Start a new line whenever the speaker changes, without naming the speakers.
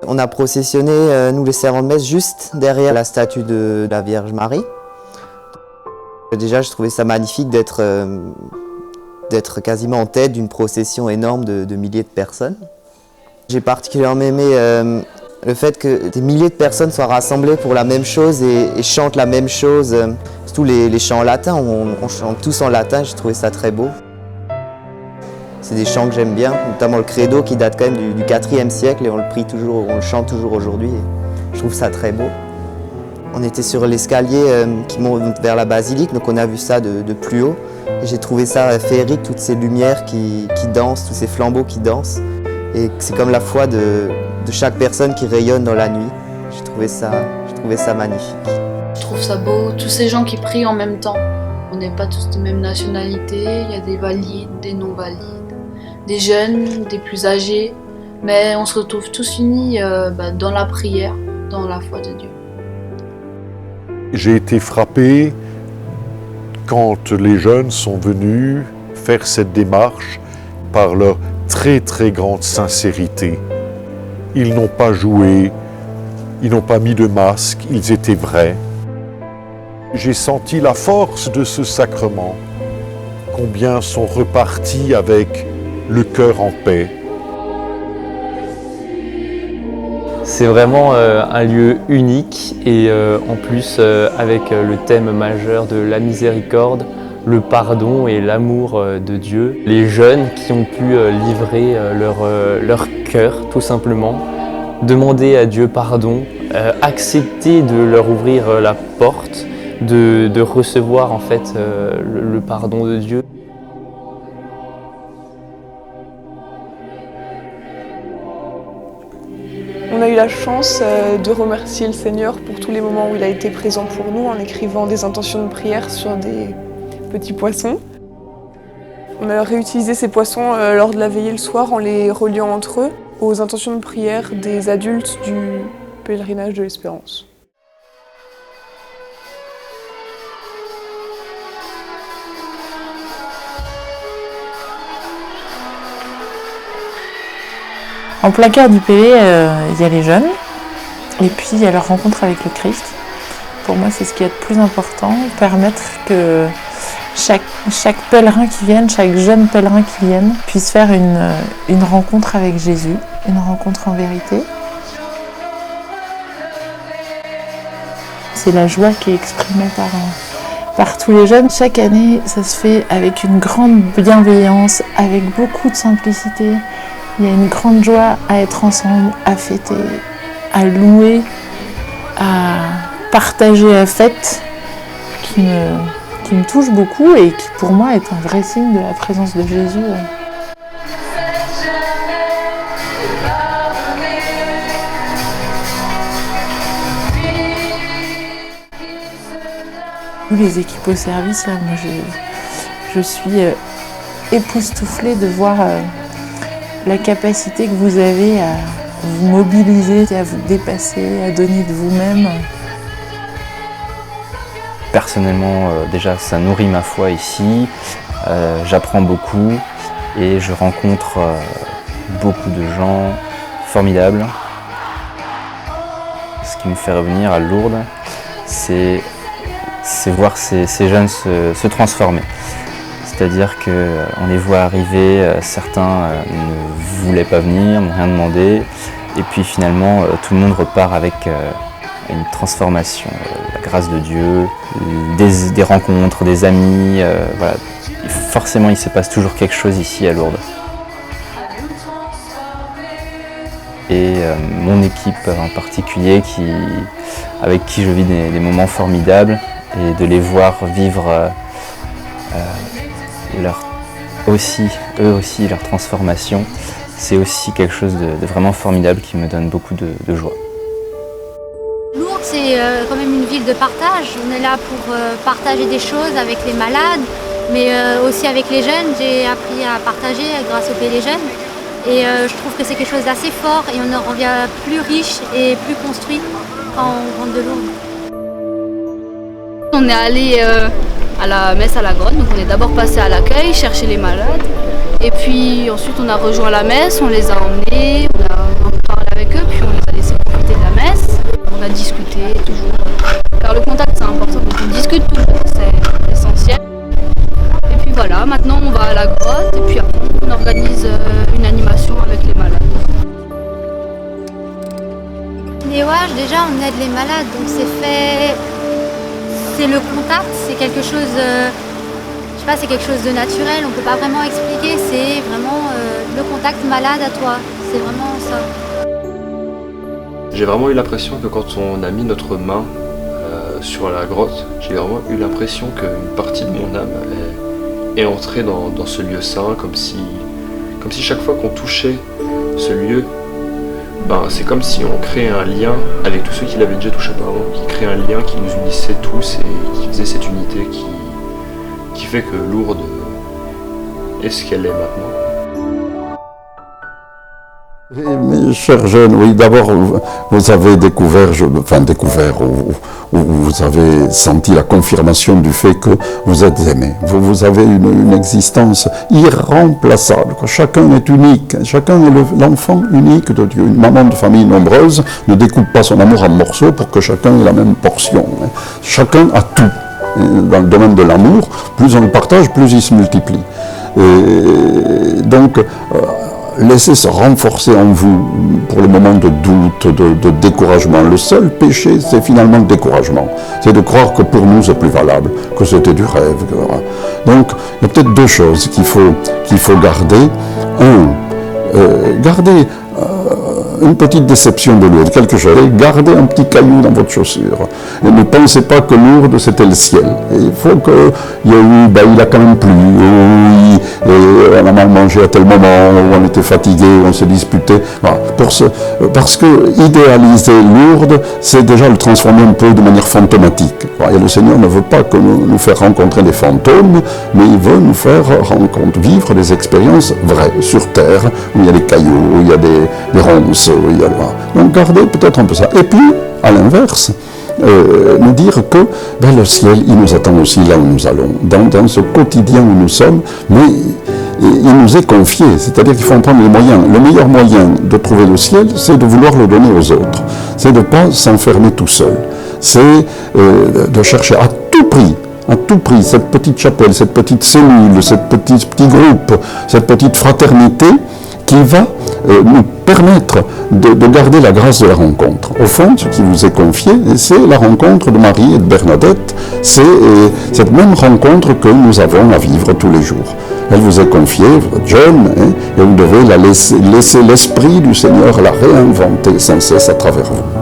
On a processionné, nous les servants de messe, juste derrière la statue de la Vierge Marie. Déjà, je trouvais ça magnifique d'être quasiment en tête d'une procession énorme de milliers de personnes. J'ai particulièrement aimé le fait que des milliers de personnes soient rassemblées pour la même chose et chantent la même chose. Surtout les chants en latin, on chante tous en latin, j'ai trouvé ça très beau. C'est des chants que j'aime bien, notamment le credo qui date quand même du IVe siècle et on le chante toujours aujourd'hui. Je trouve ça très beau. On était sur l'escalier qui monte vers la basilique, donc on a vu ça de plus haut. Et j'ai trouvé ça féerique, toutes ces lumières qui dansent, tous ces flambeaux qui dansent. Et c'est comme la foi de chaque personne qui rayonne dans la nuit. J'ai trouvé ça magnifique.
Je trouve ça beau, tous ces gens qui prient en même temps. On n'est pas tous de même nationalité, il y a des valides, des non-valides, des jeunes, des plus âgés. Mais on se retrouve tous unis dans la prière, dans la foi de Dieu.
J'ai été frappé quand les jeunes sont venus faire cette démarche par leur très très grande sincérité. Ils n'ont pas joué, ils n'ont pas mis de masque, ils étaient vrais. J'ai senti la force de ce sacrement, combien sont repartis avec le cœur en paix.
C'est vraiment un lieu unique et en plus avec le thème majeur de la miséricorde, le pardon et l'amour de Dieu. Les jeunes qui ont pu livrer leur cœur tout simplement, demander à Dieu pardon, accepter de leur ouvrir la porte, de recevoir en fait le pardon de Dieu.
On a eu la chance de remercier le Seigneur pour tous les moments où il a été présent pour nous en écrivant des intentions de prière sur des petits poissons. On a réutilisé ces poissons lors de la veillée le soir en les reliant entre eux aux intentions de prière des adultes du pèlerinage de l'Espérance.
En plein cœur du PV, il y a les jeunes, et puis il y a leur rencontre avec le Christ. Pour moi, c'est ce qui est le plus important, permettre que chaque pèlerin qui vienne, chaque jeune pèlerin qui vienne, puisse faire une rencontre avec Jésus, une rencontre en vérité. C'est la joie qui est exprimée par tous les jeunes. Chaque année, ça se fait avec une grande bienveillance, avec beaucoup de simplicité. Il y a une grande joie à être ensemble, à fêter, à louer, à partager la fête qui me touche beaucoup et qui pour moi est un vrai signe de la présence de Jésus. Nous, les équipes au service, là, moi je suis époustouflée de voir la capacité que vous avez à vous mobiliser, à vous dépasser, à donner de vous-même.
Personnellement, déjà, ça nourrit ma foi ici. J'apprends beaucoup et je rencontre beaucoup de gens formidables. Ce qui me fait revenir à Lourdes, c'est voir ces jeunes se transformer. C'est-à-dire qu'on les voit arriver, certains ne voulaient pas venir, n'ont rien demandé, et puis finalement tout le monde repart avec une transformation, la grâce de Dieu, des rencontres, des amis, voilà. Forcément il se passe toujours quelque chose ici à Lourdes. Et mon équipe en particulier avec qui je vis des moments formidables et de les voir vivre eux aussi leur transformation, c'est aussi quelque chose de vraiment formidable qui me donne beaucoup de joie.
Lourdes, c'est quand même une ville de partage. On est là pour partager des choses avec les malades, mais aussi avec les jeunes. J'ai appris à partager grâce au PV Jeunes. Et je trouve que c'est quelque chose d'assez fort et on en revient plus riche et plus construit quand on rentre de Lourdes.
On est allé à la messe à la grotte, donc on est d'abord passé à l'accueil, chercher les malades. Et puis ensuite on a rejoint la messe, on les a emmenés, on a parlé avec eux, puis on les a
discute toujours, c'est essentiel. Et puis voilà, maintenant on va à la grotte et puis après on organise une animation avec les malades.
Les OAH, déjà on aide les malades, donc c'est le contact, c'est quelque chose, je sais pas, c'est quelque chose de naturel, on peut pas vraiment expliquer, c'est vraiment le contact malade à toi, c'est vraiment ça.
J'ai vraiment eu l'impression que quand on a mis notre main sur la grotte, j'ai vraiment eu l'impression qu'une partie de mon âme est entrée dans ce lieu saint, comme si chaque fois qu'on touchait ce lieu, c'est comme si on créait un lien avec tous ceux qui l'avaient déjà touché auparavant, qui créait un lien qui nous unissait tous et qui faisait cette unité qui fait que Lourdes est ce qu'elle est maintenant.
Mes chers jeunes, oui, d'abord, vous avez découvert, ou vous avez senti la confirmation du fait que vous êtes aimés. Vous avez une existence irremplaçable. Chacun est unique. Chacun est l'enfant unique de Dieu. Une maman de famille nombreuse ne découpe pas son amour en morceaux pour que chacun ait la même portion. Chacun a tout. Dans le domaine de l'amour, plus on le partage, plus il se multiplie. Et donc, laissez se renforcer en vous pour le moment de doute, de découragement. Le seul péché, c'est finalement le découragement. C'est de croire que pour nous, c'est plus valable, que c'était du rêve. Donc, il y a peut-être deux choses qu'il faut garder. Garder une petite déception de Lourdes, quelque chose. Gardez un petit caillou dans votre chaussure. Et ne pensez pas que Lourdes, c'était le ciel. Et il faut qu'il y ait eu, il a quand même plu, on a mal mangé à tel moment, on était fatigué, on se disputait. Voilà. Parce que idéaliser Lourdes, c'est déjà le transformer un peu de manière fantomatique. Et le Seigneur ne veut pas que nous faire rencontrer des fantômes, mais il veut nous faire vivre des expériences vraies, sur terre, où il y a des cailloux, où il y a des ronces. Donc gardez peut-être un peu ça. Et puis, à l'inverse, nous dire que le ciel, il nous attend aussi là où nous allons, dans ce quotidien où nous sommes, mais il nous est confié, c'est-à-dire qu'il faut en prendre les moyens. Le meilleur moyen de trouver le ciel, c'est de vouloir le donner aux autres. C'est de ne pas s'enfermer tout seul. C'est de chercher à tout prix, cette petite chapelle, cette petite cellule, ce petit groupe, cette petite fraternité qui va nous permettre de garder la grâce de la rencontre. Au fond, ce qui vous est confié, c'est la rencontre de Marie et de Bernadette. C'est cette même rencontre que nous avons à vivre tous les jours. Elle vous est confiée, vous êtes jeune, et vous devez laisser l'Esprit du Seigneur la réinventer sans cesse à travers vous.